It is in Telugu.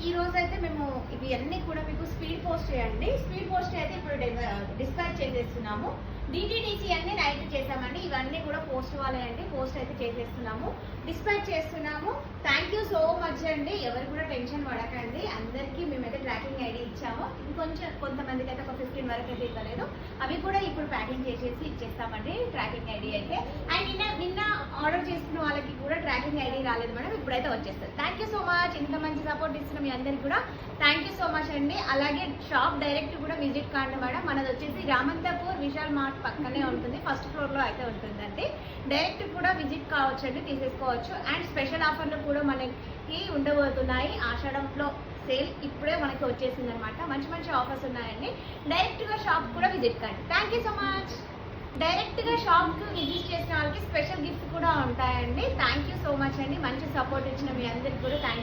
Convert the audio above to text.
ఈ రోజు అయితే మేము ఇవి అన్ని కూడా మీకు స్పీడ్ పోస్ట్ చేయండి. స్పీడ్ పోస్ట్ అయితే ఇప్పుడు డిస్పాచ్ చేసేస్తున్నాము. డిటిడిసి అన్ని నైట్ చేసామండి. ఇవన్నీ కూడా పోస్ట్ వాళ్ళే అండి. పోస్ట్ అయితే చేసేస్తున్నాము, డిస్పాచ్ చేస్తున్నాము. థ్యాంక్ యూ సో మచ్ అండి. ఎవరు కూడా టెన్షన్ పడకండి. అందరికీ మేమైతే ట్రాకింగ్ ఐడి ఇచ్చాము. ఇంకొంచెం కొంతమందికి అయితే ఒక 15 వరకు అయితే ఇవ్వలేదు. అవి కూడా ఇప్పుడు ప్యాకింగ్ చేసేసి ఇచ్చేస్తామండి ట్రాకింగ్ ఐడి అయితే. అండ్ నిన్న ఆర్డర్ చేసుకున్న వాళ్ళకి కూడా ట్రాకింగ్ ఐడి రాలేదు మేడం, ఇప్పుడైతే వచ్చేస్తుంది. Thank you so much. ఇంత మంచి సపోర్ట్ ఇస్తున్న మీ అందరికీ కూడా థ్యాంక్ యూ సో మచ్ అండి. అలాగే షాప్ డైరెక్ట్ కూడా విజిట్ కాండి మేడం. మనది వచ్చేసి రామంతపూర్ విశాల్ మార్ట్ పక్కనే ఉంటుంది, ఫస్ట్ ఫ్లోర్లో అయితే ఉంటుందండి. డైరెక్ట్ కూడా విజిట్ కావచ్చు అండి, తీసేసుకోవచ్చు. అండ్ స్పెషల్ ఆఫర్లు కూడా మనకి ఉండబోతున్నాయి. ఆషాఢంలో సేల్ ఇప్పుడే మనకి వచ్చేసింది అనమాట. మంచి మంచి ఆఫర్స్ ఉన్నాయండి. డైరెక్ట్గా షాప్ కూడా విజిట్ కండి. Thank you so much. డైరెక్ట్గా షాప్కి విజిట్ చేసిన వాళ్ళకి స్పెషల్ గిఫ్ట్స్ కూడా ఉంటాయండి. థ్యాంక్ యూ సో మచ్ అండి. మంచి సపోర్ట్ ఇచ్చిన మీ అందరికీ కూడా థ్యాంక్